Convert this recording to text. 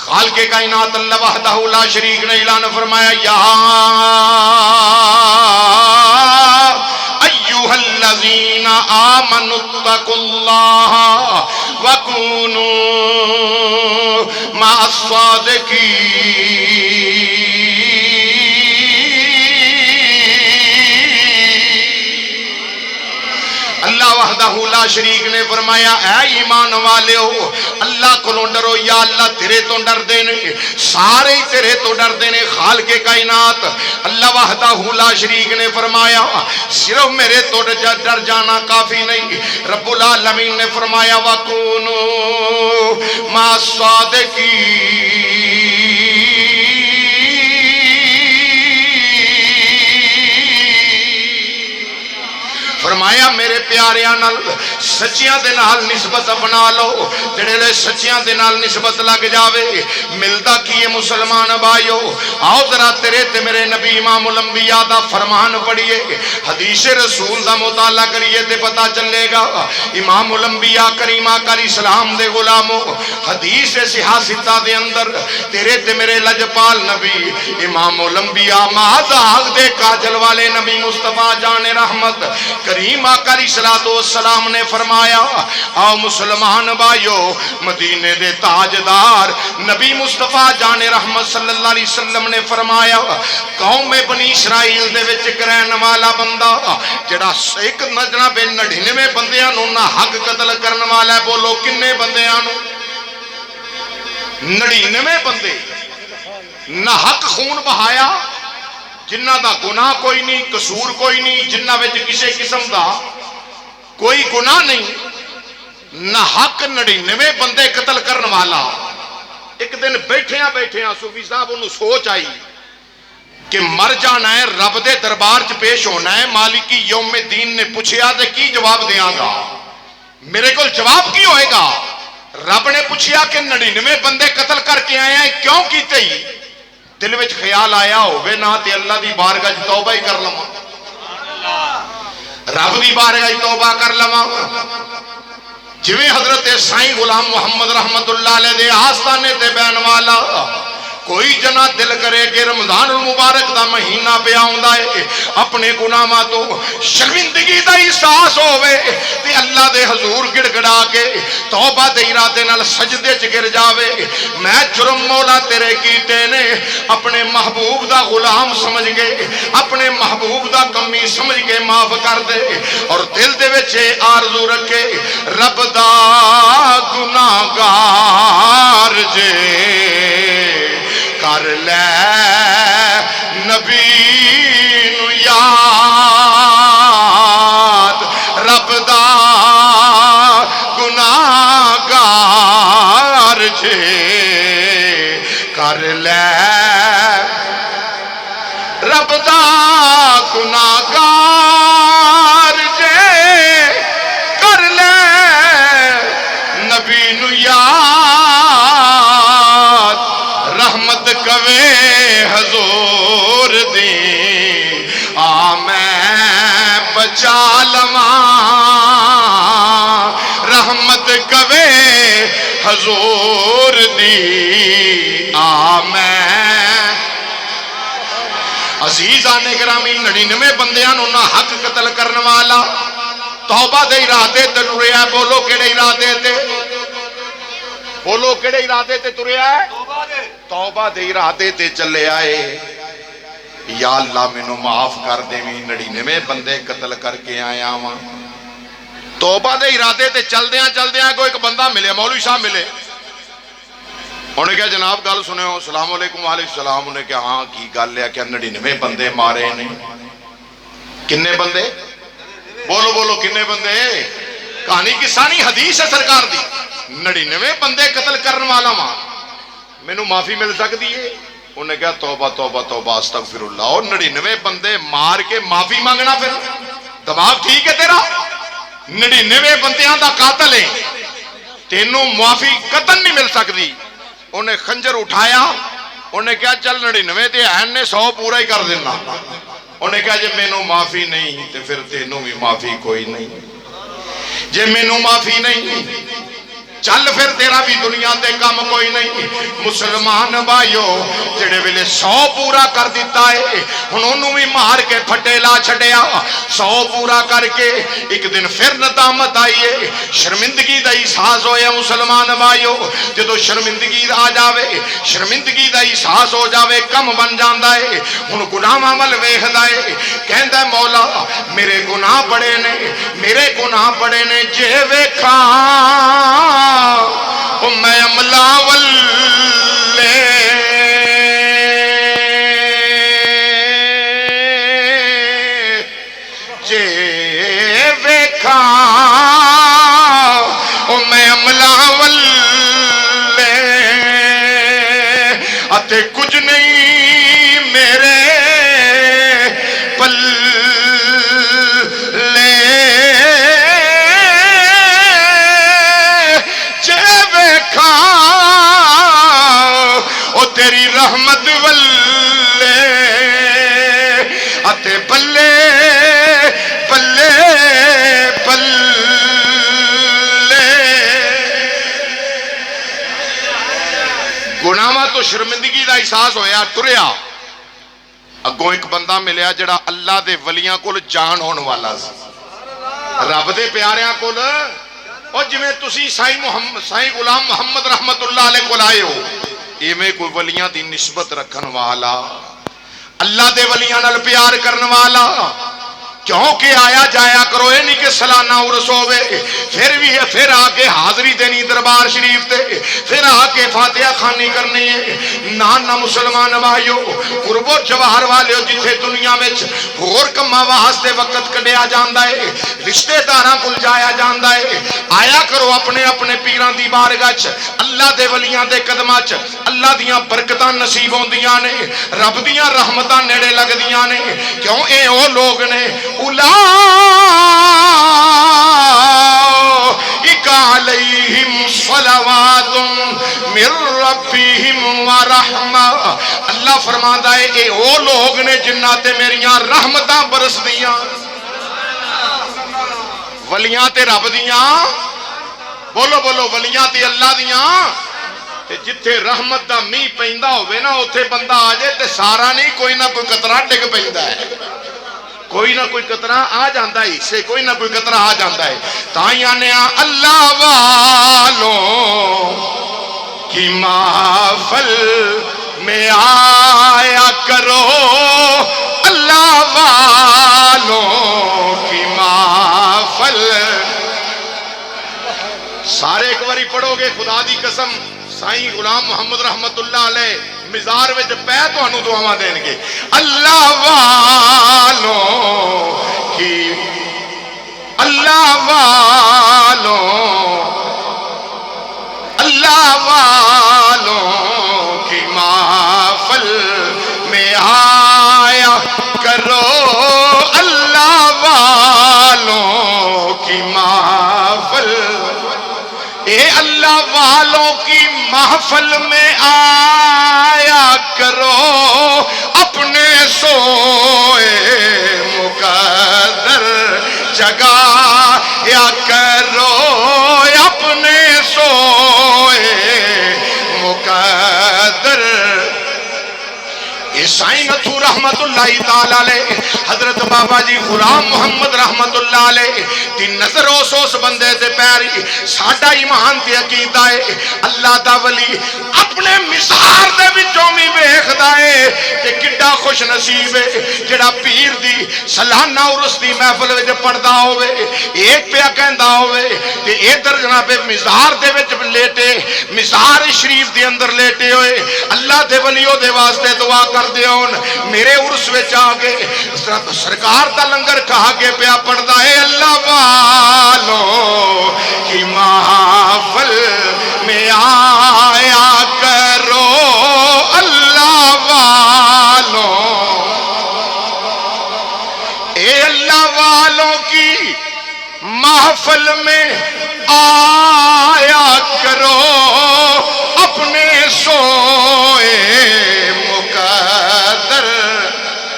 خالق کائنات اللہ وحدہ لا شریک نے اعلان فرمایا یا ایھا الذین آمنوا اتقوا اللہ وکونوا مع الصادقین۔ اللہ وحدہ لا شریک نے فرمایا اے ایمان والیو اللہ کو ڈرو، یا اللہ تیرے تو ڈر دینے، سارے تیرے تو ڈر دینے، خالق کائنات اللہ وحدہ لا شریک نے فرمایا صرف میرے تو ڈر جانا کافی نہیں، رب العالمین نے فرمایا وَكُونُوا مَعَ الصَّادِقِينَ۔ فرمایا میرے پیاریاں نال سچیاں دے نال نسبت بنا لو، جڑے لے سچیاں دے نال نسبت لگ جاوے ملدا کی ہے مسلمان بھائیو۔ آؤ ذرا تیرے تے میرے نبی امام الانبیاء دا فرمان پڑھیے، حدیث رسول دا مطالعہ کریے تے پتہ چلے گا امام الانبیاء کریم آقا علیہ السلام دے غلاموں، حدیث سیاستہ دے اندر تیرے تے میرے لجپال نبی امام الانبیاء مہذاق دے کاجل والے نبی مصطفیٰ جان رحمت کریم آقا علیہ السلام نے فرمایا آؤ مسلمان بھائیو مدینے دے تاجدار نبی مصطفیٰ جان رحمت صلی اللہ علیہ وسلم نے فرمایا قوم بنی اسرائیل دے وچ کرن والا بندہ جڑا ایک جناب 99 بندیاں نو نہ حق قتل کرن والا ہے، بولو کنے بندیاں نو؟ 99 بندے نہ حق خون بہایا، جنہ دا گناہ کوئی نہیں، قصور کوئی نہیں، جنہ وچ کسی قسم دا کوئی گناہ نہیں، نہ حق 99 بندے قتل کرن والا۔ ایک دن بیٹھیاں صوفی صاحب انہوں سوچ آئی کہ مر جانا ہے، رب دے دربار چ پیش ہونا ہے، مالکی یوم دین نے پوچھیا تے کی جواب دیاں گا؟ میرے کو جواب کی ہوئے گا؟ رب نے پوچھیا کہ 99 بندے قتل کر کے آئے ہیں، کیوں کیتے ہی؟ دل وچ خیال آیا ہوئے نہ تے اللہ دی بارگاہ وچ توبہ ہی کر لواں، رب دی بارگاہ وچ توبہ کر لواں۔ جویں حضرت سائیں غلام محمد رحمت اللہ علیہ دے آستانے تے بیان والا کوئی جنا دل کرے کہ رمضان المبارک دا مہینہ پہ آؤندا ہے، اپنے گناہاں تو شرمندگی دا احساس ہوئے تے اللہ دے حضور گڑ گڑا کے توبہ دے ارادے نال سجدے چ گر جاوے، میں جرم مولا تیرے کیتے نے اپنے محبوب دا غلام سمجھ کے، اپنے محبوب دا کمی سمجھ کے معاف کر دے، اور دل دے وچ آرزو رکھے رب دا گناہگار جے کر لے نبی نو یاد، رب دا گناہگار جے کر لے، رب دا گناہگار جے کر لے نبی نو یاد، رحمت کوے حضور دی آ میں بچا لواں، رحمت کوے حضور دی آ میں۔ عزیزان گرامی 99 بندیاں نو نہ حق قتل کرن والا توبہ دے ارادے تے ٹریا، بولو کیڑے ارادے تے؟ بولو کیڑے ارادے تے تریا ہے؟ توبہ دے ارادے تے چلے آئے، یا اللہ مینوں معاف کر دے، 99 بندے قتل کر کے آیا ہاں۔ توبہ دے ارادے تے چل دیاں کوئی ایک بندہ ملے، مولوی صاحب ملے، انہوں نے کہا جناب گل سنے ہو، السلام علیکم وعلیکم السلام، انہوں نے کہا ہاں کی گل ہے، کیا 99 بندے مارے نہیں؟ کنے بندے؟ بولو بولو کنے بندے؟ کہانی قصہ نہیں، حدیث ہے سرکار دی، 99 بندے قتل کرن والا ماں، مینوں معافی مل سکتی ہے؟ انہوں نے کہا توبہ توبہ توبہ استغفر اللہ، اور 99 بندے مار کے معافی مانگنا، پھر دماغ ٹھیک ہے تیرا؟ 99 بندیاں دا قاتل ہے، تینوں معافی قطن نہیں مل سکتی۔ انہیں خنجر اٹھایا، انہیں کہا چل 99 تے این نے 100 پورا ہی کر دینا، انہیں کہا جے مینوں معافی نہیں تے پھر تینوں بھی معافی کوئی نہیں، جے مینوں معافی نہیں چل پھر تیرا بھی دنیا تے کم کوئی نہیں۔ مسلمان بھائیو جڑے ویلے 100 پورا کر دیتا ہے ہن اونوں بھی مار کے پھٹے لا چھڈیا، 100 پورا کر کے ایک دن پھر ندامت آئی ہے، شرمندگی دا احساس ہویا مسلمان بھائیو۔ جدوں شرمندگی آ جاوے، شرمندگی دا احساس ہو جاوے، کم بن جاندا ہے، ہن گناہ عمل ویکھدا ہے، کہندا ہے مولا میرے گناہ بڑے نے، میرے گناہ بڑے نے، جے ویکھاں او میں عملہ والے جے ویکھاں او میں عملہ والے اتے کچھ نہیں میرے پلے او تیری رحمت والے اتے پلے پلے پلے گناہاں تو شرمندگی دا احساس ہویا، ٹریا اگوں ایک بندہ ملیا جڑا اللہ دے ولیاں کول جان ہون والا سی، رب دے پیاریاں کول، اور جویں تسی سائیں غلام محمد رحمت اللہ علیہ کول آئے ہو، ایویں کوئی ولیاں دی نسبت رکھن والا، اللہ دے ولیاں نال پیار کرن والا، کیونکہ آیا جایا کرو، اے نہیں کہ سالانہ عرس ہوئے پھر آ کے حاضری دینی دربار شریف تے، پھر آ کے فاتحہ خانی کرنی ہے، نہ مسلمان بھائیو قرب و جوار والے جتھے دنیا وچ ہور کماں واسطے وقت کڈیا جاندا ہے، رشتے داراں کول جایا جاندا ہے، آیا کرو اپنے اپنے پیراں دی بارگاہ چ، اللہ دے ولیاں دے قدماں چ، اللہ دیاں برکتاں نصیب ہوندیاں نے، رب دیاں رحمتاں نیڑے لگدیاں نے، کیوں اے او لوگ نے اولئک علیہم صلوات من ربہم ورحمہ، اللہ فرماندا ہے اے او لوگ نے جنہاں تے میریاں رحمتاں برس دیاں، ولیاں تے رب دیاں، بولو بولو، ولیاں تے اللہ دیاں، تے جتھے رحمت دا می پیندا ہوئے نا اتھے بندہ آ جائے تے سارا نہیں کوئی نہ کوئی قطرہ ڈگ پیندا ہے، کوئی نہ کوئی قطرہ آ جاندہ ہے، اسے کوئی نہ کوئی قطرہ آ جاندہ ہے، تائیاں نے اللہ والوں کی محفل میں آیا کرو، اللہ والوں کی محفل، سارے ایک باری پڑھو گے خدا دی قسم، سائیں غلام محمد رحمت اللہ علیہ مزار وچ پہ تو انہوں دعاواں دین گے، اللہ والوں کی، اللہ والوں کی محفل میں آیا کرو، اللہ والوں کی محفل، اے اللہ والوں کی محفل میں آیا کرو، اپنے سوئے مقدر جگایا کرو، اپنے سوئے مقدر۔ سائیں نتھو رحمت اللہ تعالی علیہ، حضرت بابا جی غلام محمد رحمت اللہ علیہ دی نظر اس بندے تے پیری، ساڈا ایمان تے عقیدہ ہے اللہ دا ولی اپنے مزار دے وچوں وی ویکھدا ہے کہ کڈا خوش نصیب ہے جڑا پیر دی سالانہ عرس دی محفل وچ پڑھدا ہوے، ایک پیا کہندا ہوے تے ادھر جناب مزار دے وچ لیٹے، مزار شریف دے اندر لیٹے ہوئے اللہ دے ولیوں دے واسطے دعا کر دیون، میرے عرس وچ آ کے سرکار دا لنگر کہا کے پیا پڑھدا ہے، اللہ والوں کی محفل میں آیا کرو، اللہ والوں، اے اللہ والوں کی محفل میں آیا کرو، اپنے سوئے